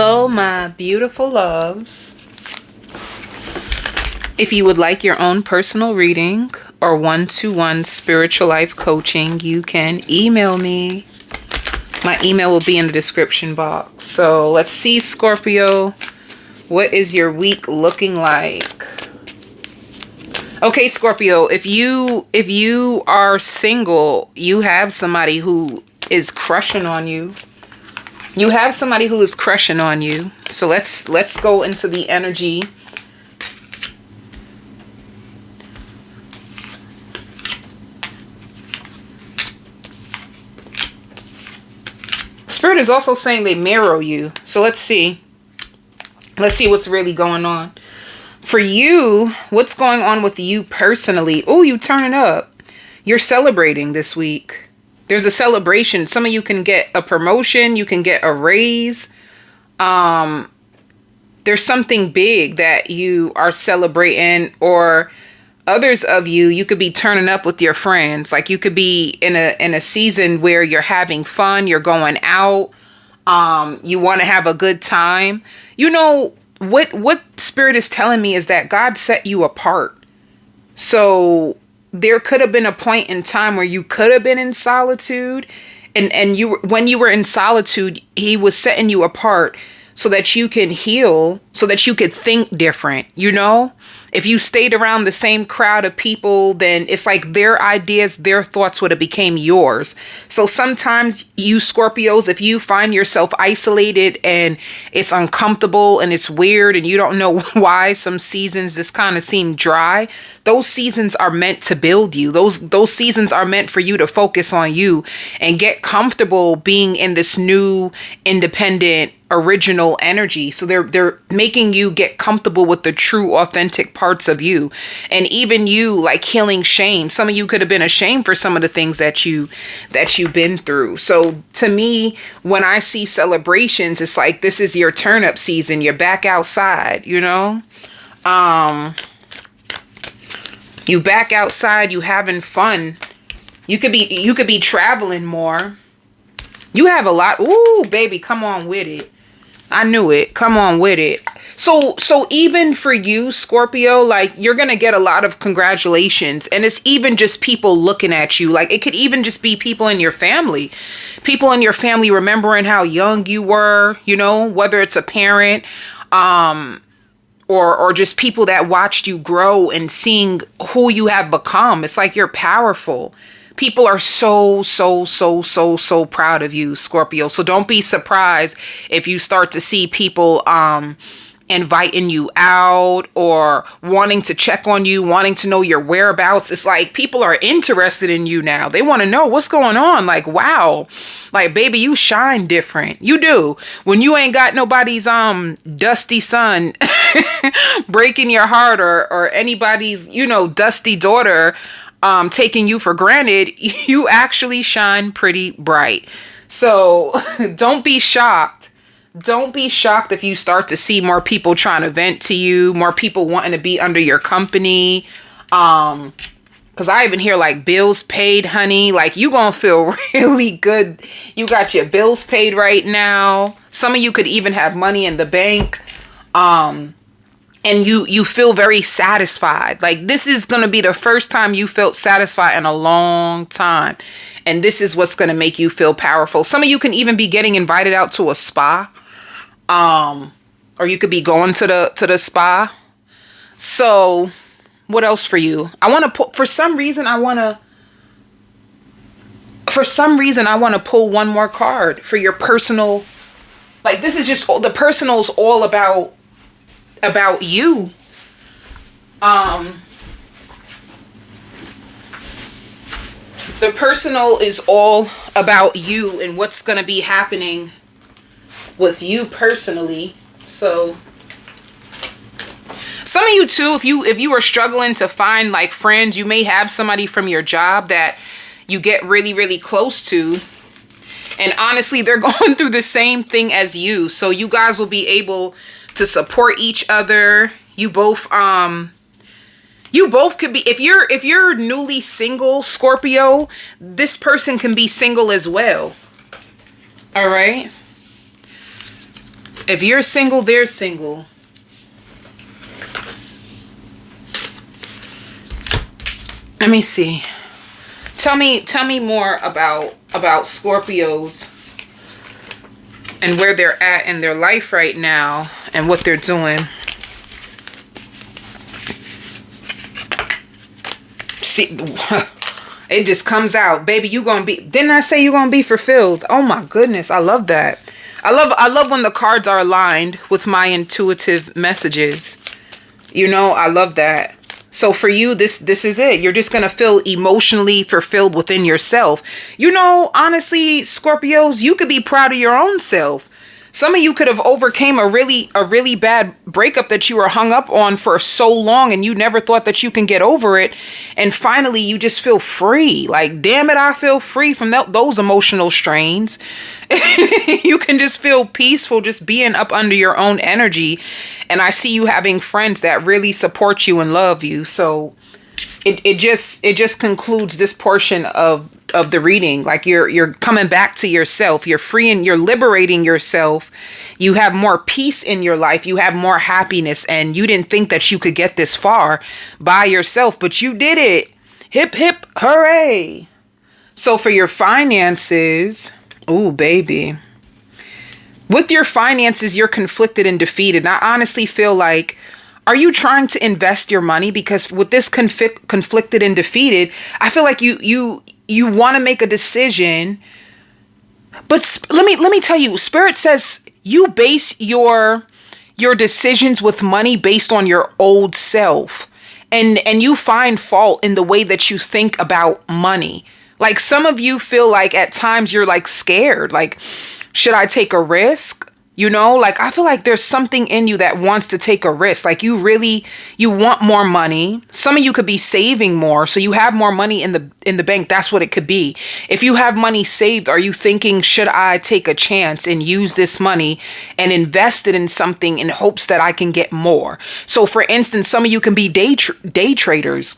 Hello, my beautiful loves. If you would like your own personal reading or one-to-one spiritual life coaching, you can email me. My email will be in the description box. So let's see, Scorpio. What is your week looking like? Okay, Scorpio, if you are single, you have somebody who is crushing on you. You have somebody who is crushing on you. So let's go into the energy. Spirit is also saying they mirror you. So let's see. Let's see what's really going on. For you, what's going on with you personally? Oh, you turning up. You're celebrating this week. There's a celebration. Some of you can get a promotion. You can get a raise. There's something big that you are celebrating, or others of you could be turning up with your friends. Like you could be in a season where you're having fun. You're going out. You want to have a good time. You know, what Spirit is telling me is that God set you apart. So there could have been a point in time where you could have been in solitude, and when you were in solitude, he was setting you apart so that you can heal, so that you could think different. You know, if you stayed around the same crowd of people, then it's like their ideas, their thoughts would have became yours. So sometimes you Scorpios, if you find yourself isolated and it's uncomfortable and it's weird and you don't know why some seasons just kind of seem dry, those seasons are meant to build you. Those seasons are meant for you to focus on you and get comfortable being in this new, independent, original energy. So they're making you get comfortable with the true, authentic parts of you. And even you, like, healing shame. Some of you could have been ashamed for some of the things that you've been through. So to me, when I see celebrations, it's like, this is your turn up season. You're back outside, you know? You back outside, you having fun. You could be traveling more. You have a lot. Ooh, baby, come on with it. I knew it. Come on with it. So even for you, Scorpio, like, you're going to get a lot of congratulations. And it's even just people looking at you. Like, it could even just be people in your family. People in your family remembering how young you were, you know, whether it's a parent, or just people that watched you grow and seeing who you have become. It's like you're powerful. People are so proud of you, Scorpio. So don't be surprised if you start to see people inviting you out or wanting to check on you, wanting to know your whereabouts. It's like people are interested in you now. They want to know what's going on. Like, wow, like, baby, you shine different. You do. When you ain't got nobody's dusty son breaking your heart, or anybody's, you know, dusty daughter taking you for granted, you actually shine pretty bright. So don't be shocked. Don't be shocked if you start to see more people trying to vent to you, more people wanting to be under your company. Because I even hear, like, bills paid, honey. Like, you gonna feel really good. You got your bills paid right now. Some of you could even have money in the bank. And you feel very satisfied. Like, this is going to be the first time you felt satisfied in a long time. And this is what's going to make you feel powerful. Some of you can even be getting invited out to a spa. Or you could be going to the spa. So what else for you? I want to put, for some reason I want to pull one more card for your personal. Like, this is just, the personal's all about you. The personal is all about you and what's going to be happening with you personally. So some of you too, if you are struggling to find, like, friends, you may have somebody from your job that you get really, really close to. And honestly, they're going through the same thing as you. So you guys will be able to support each other. You both could be, if you're newly single, Scorpio, this person can be single as well. All right. If you're single, they're single. Let me see. Tell me more about Scorpios and where they're at in their life right now and what they're doing. See, it just comes out, baby. You gonna be? Didn't I say you gonna be fulfilled? Oh my goodness, I love that. I love when the cards are aligned with my intuitive messages. You know, I love that. So for you, this is it. You're just going to feel emotionally fulfilled within yourself. You know, honestly, Scorpios, you could be proud of your own self. Some of you could have overcame a really bad breakup that you were hung up on for so long and you never thought that you can get over it. And finally, you just feel free. Like, damn it, I feel free from those emotional strains. You can just feel peaceful just being up under your own energy. And I see you having friends that really support you and love you. So it just concludes this portion of the reading. Like you're coming back to yourself. You're freeing, you're liberating yourself. You have more peace in your life. You have more happiness. And you didn't think that you could get this far by yourself, but you did it. Hip, hip, hooray. So for your finances, ooh, baby. With your finances, you're conflicted and defeated. And I honestly feel like, are you trying to invest your money? Because with this conflicted and defeated, I feel like you want to make a decision. But let me tell you, Spirit says you base your decisions with money based on your old self. And you find fault in the way that you think about money. Like some of you feel like at times you're like scared. Like, should I take a risk? You know, like I feel like there's something in you that wants to take a risk. Like you want more money. Some of you could be saving more. So you have more money in the bank. That's what it could be. If you have money saved, are you thinking, should I take a chance and use this money and invest it in something in hopes that I can get more? So for instance, some of you can be day traders,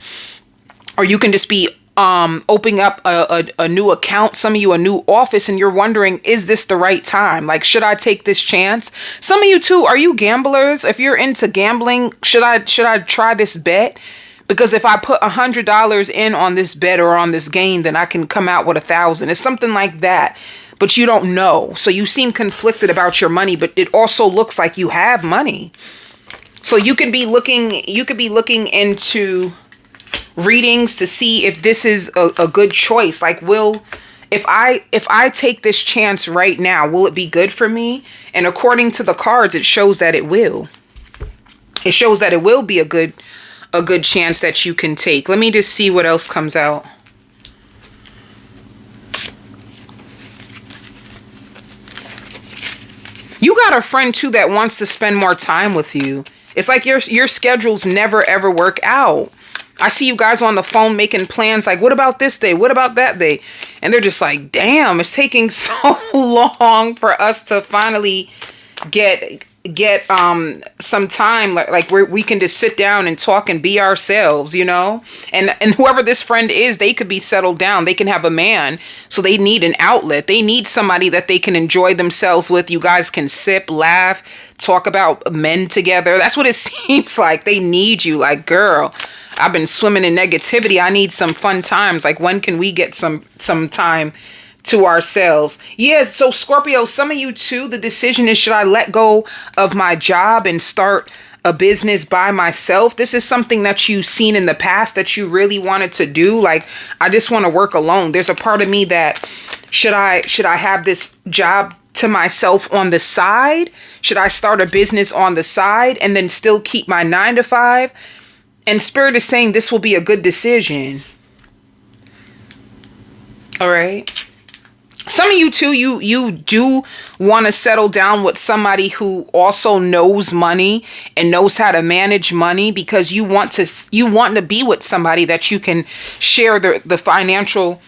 or you can just be opening up a new account, some of you a new office, and you're wondering, is this the right time? Like, should I take this chance? Some of you too, are you gamblers? If you're into gambling, should I try this bet? Because if I put $100 in on this bet or on this game, then I can come out with 1,000. It's something like that, but you don't know. So you seem conflicted about your money, but it also looks like you have money. So you could be looking into readings to see if this is a good choice. Like, if I take this chance right now, will it be good for me? And according to the cards, it shows that it will. It shows that it will be a good chance that you can take. Let me just see what else comes out. You got a friend too that wants to spend more time with you. It's like your schedules never ever work out. I see you guys on the phone making plans like, what about this day? What about that day? And they're just like, damn, it's taking so long for us to finally get some time like where we can just sit down and talk and be ourselves, you know? And whoever this friend is, they could be settled down. They can have a man. So they need an outlet. They need somebody that they can enjoy themselves with. You guys can sip, laugh, talk about men together. That's what it seems like. They need you. Like, girl, I've been swimming in negativity. I need some fun times. Like, when can we get some time to ourselves? Yeah, so Scorpio, some of you too, the decision is, should I let go of my job and start a business by myself? This is something that you've seen in the past that you really wanted to do. Like, I just want to work alone. There's a part of me that, should I have this job to myself on the side? Should I start a business on the side and then still keep my 9-to-5? And Spirit is saying this will be a good decision. All right. Some of you too, you do want to settle down with somebody who also knows money and knows how to manage money, because you want to be with somebody that you can share the financial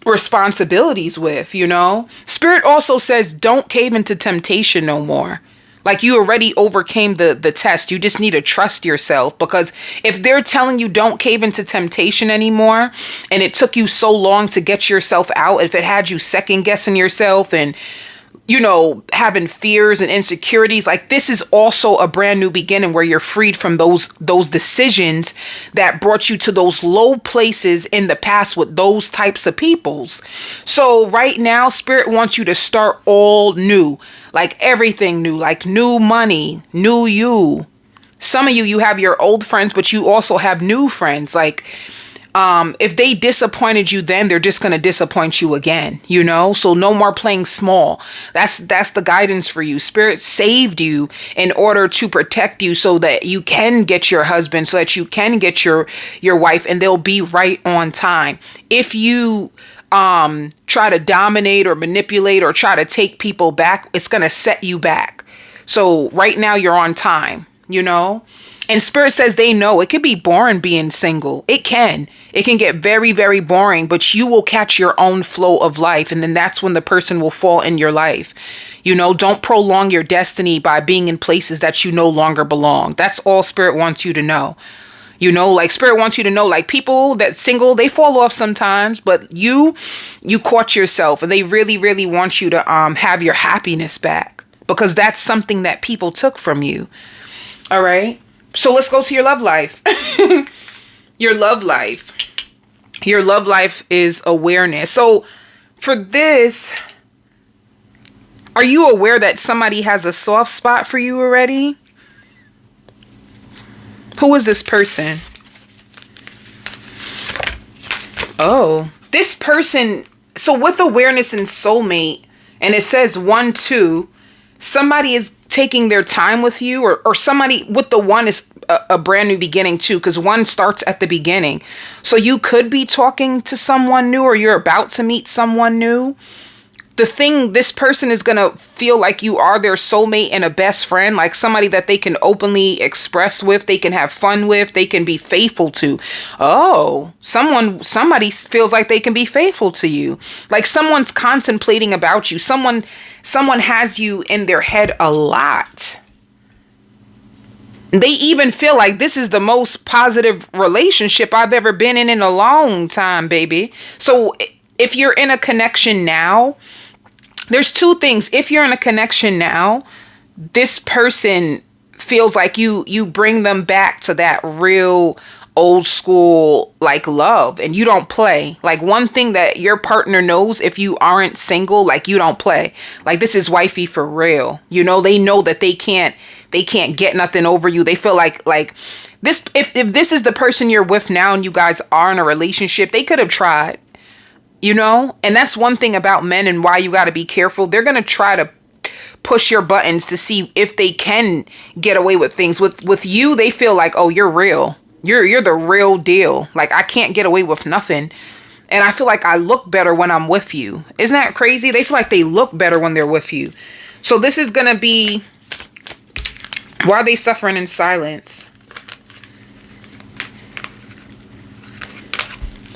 responsibilities with, you know? Spirit also says don't cave into temptation no more. Like, you already overcame the test. You just need to trust yourself, because if they're telling you don't cave into temptation anymore, and it took you so long to get yourself out, if it had you second guessing yourself and you know, having fears and insecurities. Like, this is also a brand new beginning where you're freed from those decisions that brought you to those low places in the past with those types of peoples. So right now, Spirit wants you to start all new, like everything new, like new money, new you. Some of you have your old friends, but you also have new friends. Like, if they disappointed you then, they're just going to disappoint you again, you know? So no more playing small. That's the guidance for you. Spirit saved you in order to protect you so that you can get your husband, so that you can get your wife, and they'll be right on time. If you try to dominate or manipulate or try to take people back, it's going to set you back. So right now you're on time, you know? And Spirit says they know it can be boring being single. It can get very, very boring, but you will catch your own flow of life. And then that's when the person will fall in your life. You know, don't prolong your destiny by being in places that you no longer belong. That's all Spirit wants you to know. You know, like, Spirit wants you to know, like, people that single, they fall off sometimes, but you caught yourself, and they really, really want you to have your happiness back, because that's something that people took from you. All right. So let's go to your love life. Your love life. Your love life is awareness. So for this, are you aware that somebody has a soft spot for you already? Who is this person? Oh, this person. So with awareness and soulmate, and it says 1, 2, somebody is taking their time with you, or somebody with the 1 is a brand new beginning too, because 1 starts at the beginning. So you could be talking to someone new, or you're about to meet someone new. The thing, this person is going to feel like you are their soulmate and a best friend, like somebody that they can openly express with, they can have fun with, they can be faithful to. Oh, somebody feels like they can be faithful to you. Like, someone's contemplating about you. Someone has you in their head a lot. They even feel like this is the most positive relationship I've ever been in a long time, baby. So if you're in a connection now, there's 2 things. If you're in a connection now, this person feels like you bring them back to that real old school, like, love, and you don't play. Like, one thing that your partner knows, if you aren't single, like, you don't play. Like, this is wifey for real. You know, they know that they can't get nothing over you. They feel like this, if this is the person you're with now and you guys are in a relationship, they could have tried. You know, and that's one thing about men and why you got to be careful. They're going to try to push your buttons to see if they can get away with things. With you, they feel like, oh, you're real. You're the real deal. Like, I can't get away with nothing. And I feel like I look better when I'm with you. Isn't that crazy? They feel like they look better when they're with you. So this is going to be, why are they suffering in silence?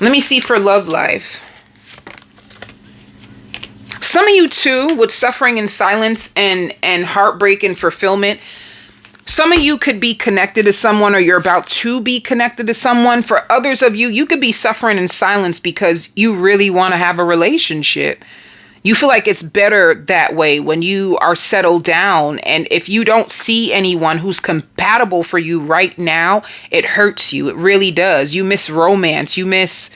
Let me see for love life. Some of you too, with suffering in silence and heartbreak and fulfillment, some of you could be connected to someone, or you're about to be connected to someone. For others of you, you could be suffering in silence because you really want to have a relationship. You feel like it's better that way when you are settled down. And if you don't see anyone who's compatible for you right now, it hurts you. It really does. You miss romance. You miss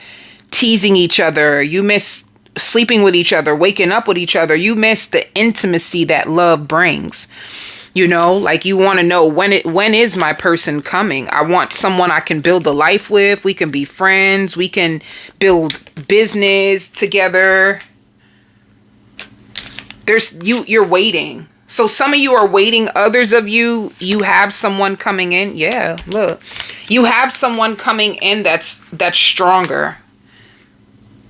teasing each other. You miss sleeping with each other, waking up with each other. You miss the intimacy that love brings. You know, like, you want to know, when is my person coming? I want someone I can build a life with. We can be friends. We can build business together. You're waiting. So some of you are waiting. Others of you have someone coming in. Yeah, look. You have someone coming in that's stronger.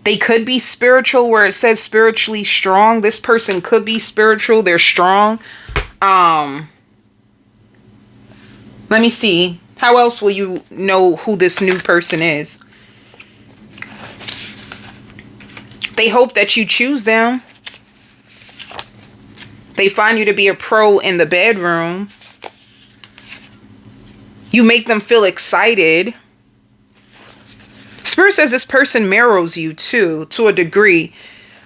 They could be spiritual, where it says spiritually strong. This person could be spiritual. They're strong. Let me see. How else will you know who this new person is? They hope that you choose them. They find you to be a pro in the bedroom. You make them feel excited. Spirit says this person mirrors you too, to a degree.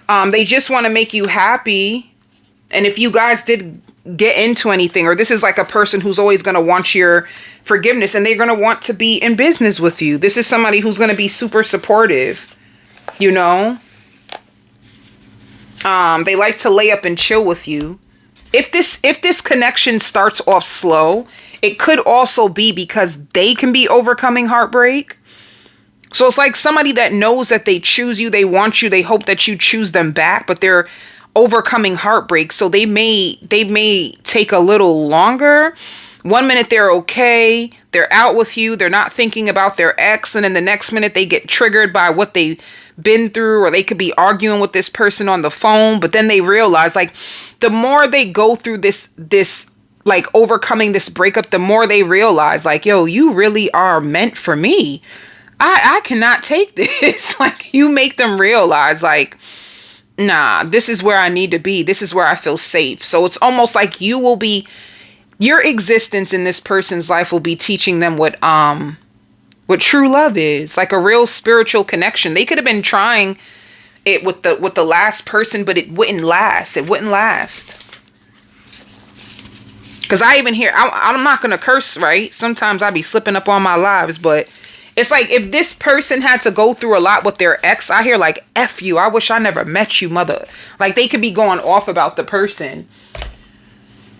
They just want to make you happy And if you guys did get into anything, or this is like a person who's always going to want your forgiveness and they're going to want to be in business with you. This is somebody who's going to be super supportive, you know. They like to lay up and chill with you. If this connection starts off slow, it could also be because they can be overcoming heartbreak. So it's like somebody that knows that they choose you, they want you, they hope that you choose them back, but they're overcoming heartbreak. So they may take a little longer. 1 minute they're okay, they're out with you, they're not thinking about their ex, and then the next minute they get triggered by what they've been through, or they could be arguing with this person on the phone, but then they realize, like, the more they go through this like overcoming this breakup, the more they realize, like, yo, you really are meant for me. I cannot take this. Like, you make them realize, like, nah, this is where I need to be. This is where I feel safe. So it's almost like your existence in this person's life will be teaching them what true love is, like a real spiritual connection. They could have been trying it with the last person, but it wouldn't last. It wouldn't last. Because I even hear, I'm not going to curse, right? Sometimes I be slipping up on my lives, but it's like if this person had to go through a lot with their ex, I hear like, F you, I wish I never met you, mother. Like, they could be going off about the person.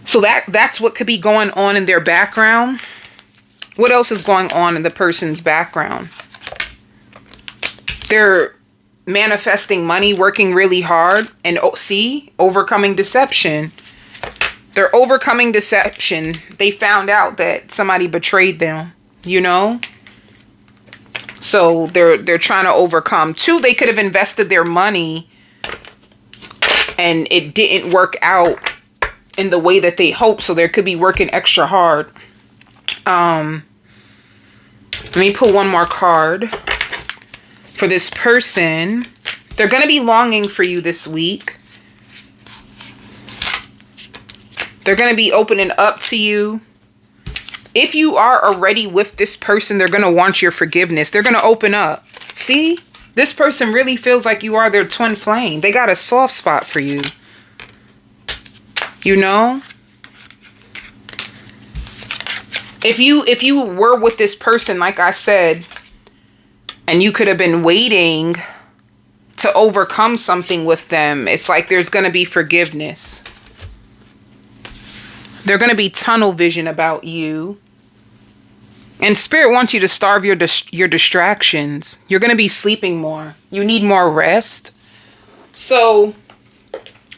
So that's what could be going on in their background. What else is going on in the person's background? They're manifesting money, working really hard, and overcoming deception. They're overcoming deception. They found out that somebody betrayed them, you know? So they're trying to overcome. 2, they could have invested their money and it didn't work out in the way that they hoped. So they could be working extra hard. Let me pull one more card for this person. They're going to be longing for you this week. They're going to be opening up to you. If you are already with this person, they're going to want your forgiveness. They're going to open up. See? This person really feels like you are their twin flame. They got a soft spot for you. You know? If you were with this person, like I said, and you could have been waiting to overcome something with them, it's like there's going to be forgiveness. They're going to be tunnel vision about you. And Spirit wants you to starve your distractions. You're going to be sleeping more. You need more rest. So,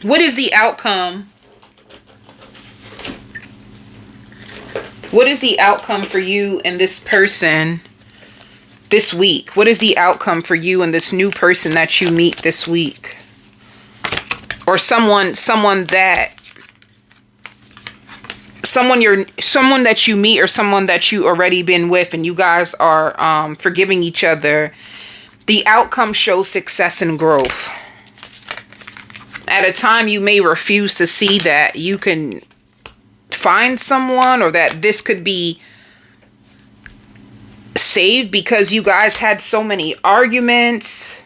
what is the outcome? What is the outcome for you and this person this week? What is the outcome for you and this new person that you meet this week? Or someone that you meet, or someone that you already been with, and you guys are forgiving each other. The outcome shows success and growth. At a time you may refuse to see that you can find someone, or that this could be saved because you guys had so many arguments.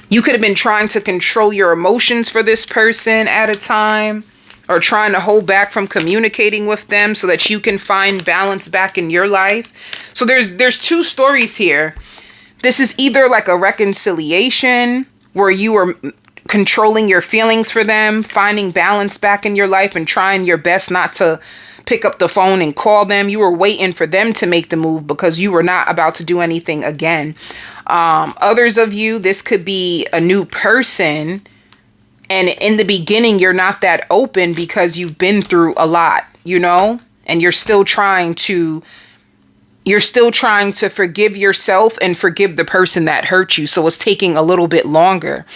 You could have been trying to control your emotions for this person at a time, or trying to hold back from communicating with them so that you can find balance back in your life. So there's 2 stories here. This is either like a reconciliation where you are controlling your feelings for them, finding balance back in your life, and trying your best not to pick up the phone and call them. You were waiting for them to make the move because you were not about to do anything again. Others of you, this could be a new person. And in the beginning, you're not that open because you've been through a lot, you know, and you're still trying to forgive yourself and forgive the person that hurt you. So it's taking a little bit longer,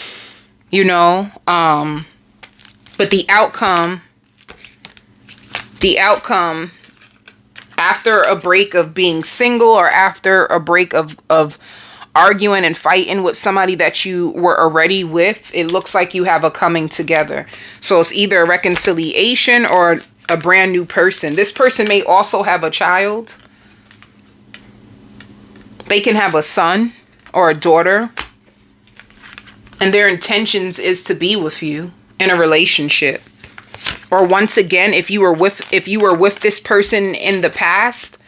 you know, but the outcome after a break of being single, or after a break of arguing and fighting with somebody that you were already with, it looks like you have a coming together. So it's either a reconciliation or a brand new person. This person may also have a child. They can have a son or a daughter, and their intentions is to be with you in a relationship. Or once again, if you were with this person in the past,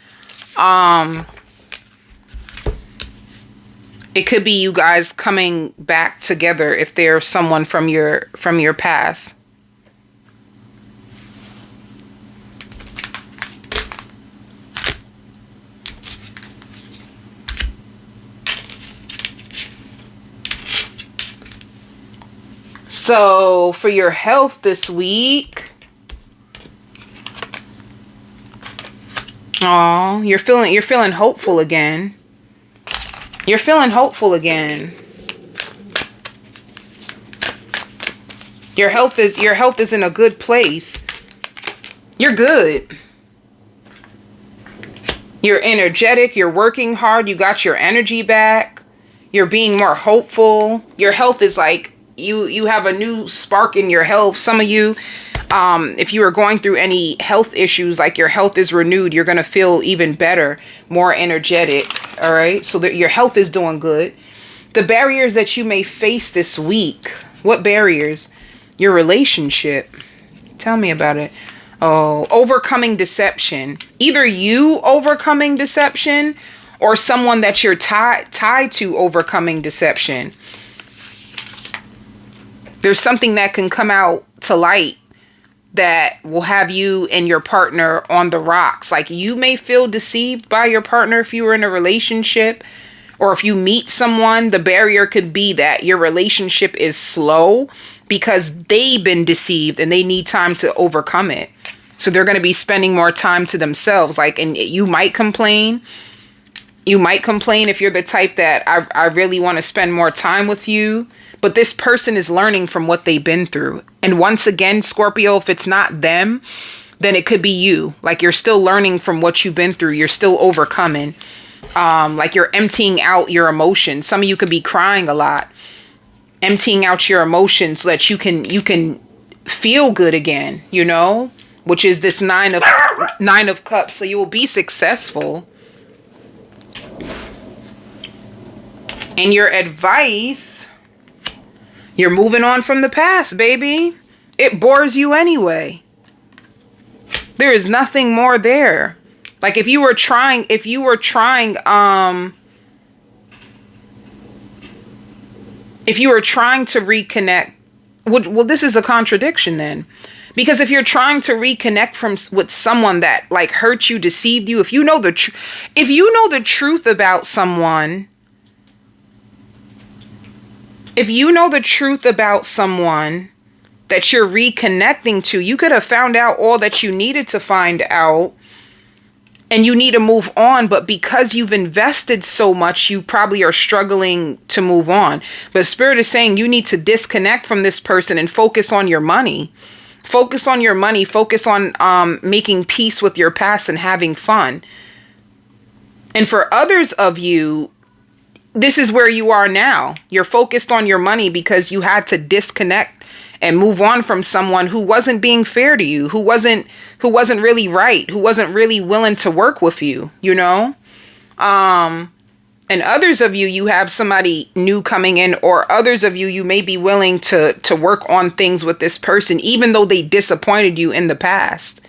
it could be you guys coming back together if there's someone from your past. So for your health this week, oh, you're feeling hopeful again. You're feeling hopeful again. Your health is in a good place. You're good. You're energetic, you're working hard, you got your energy back. You're being more hopeful. Your health is like you have a new spark in your health. Some of you, if you are going through any health issues, like your health is renewed, you're going to feel even better, more energetic. All right. So that your health is doing good. The barriers that you may face this week. What barriers? Your relationship. Tell me about it. Oh, overcoming deception. Either you overcoming deception or someone that you're tied to overcoming deception. There's something that can come out to light that will have you and your partner on the rocks. Like you may feel deceived by your partner if you were in a relationship, or if you meet someone, the barrier could be that your relationship is slow because they've been deceived and they need time to overcome it. So they're going to be spending more time to themselves. Like, and you might complain. You might complain if you're the type that I really want to spend more time with you. But this person is learning from what they've been through. And once again, Scorpio, if it's not them, then it could be you. Like you're still learning from what you've been through. You're still overcoming. Like you're emptying out your emotions. Some of you could be crying a lot. Emptying out your emotions so that you can feel good again, you know? Which is this nine of cups. So you will be successful. And your advice, you're moving on from the past, baby. It bores you anyway. There is nothing more there. Like if you were trying to reconnect, well, this is a contradiction then. Because if you're trying to reconnect with someone that like hurt you, deceived you, if you know the truth about someone, if you know the truth about someone that you're reconnecting to, you could have found out all that you needed to find out and you need to move on. But because you've invested so much, you probably are struggling to move on. But Spirit is saying you need to disconnect from this person and focus on your money. Focus on your money. Focus on making peace with your past and having fun. And for others of you, this is where you are now. You're focused on your money because you had to disconnect and move on from someone who wasn't being fair to you, who wasn't really right, who wasn't really willing to work with you, you know? And others of you, you have somebody new coming in, or others of you, you may be willing to work on things with this person, even though they disappointed you in the past.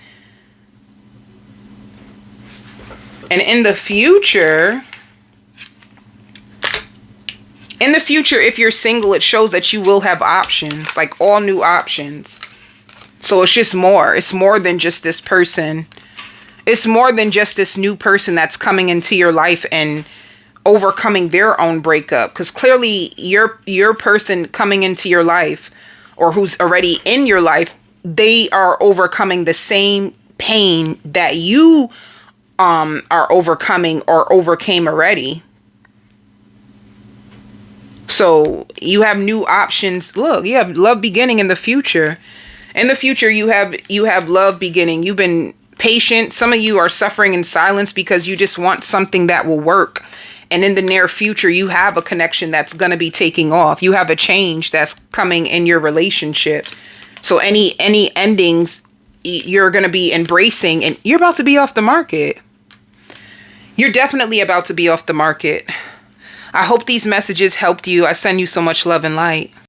And in the future, if you're single, it shows that you will have options, like all new options. So it's just more. It's more than just this person. It's more than just this new person that's coming into your life and overcoming their own breakup. Because clearly your person coming into your life, or who's already in your life, they are overcoming the same pain that you are overcoming or overcame already. So you have new options. Look, you have love beginning in the future. In the future, you have love beginning. You've been patient. Some of you are suffering in silence because you just want something that will work. And in the near future, you have a connection that's going to be taking off. You have a change that's coming in your relationship. So any endings you're going to be embracing, and you're about to be off the market. You're definitely about to be off the market. I hope these messages helped you. I send you so much love and light.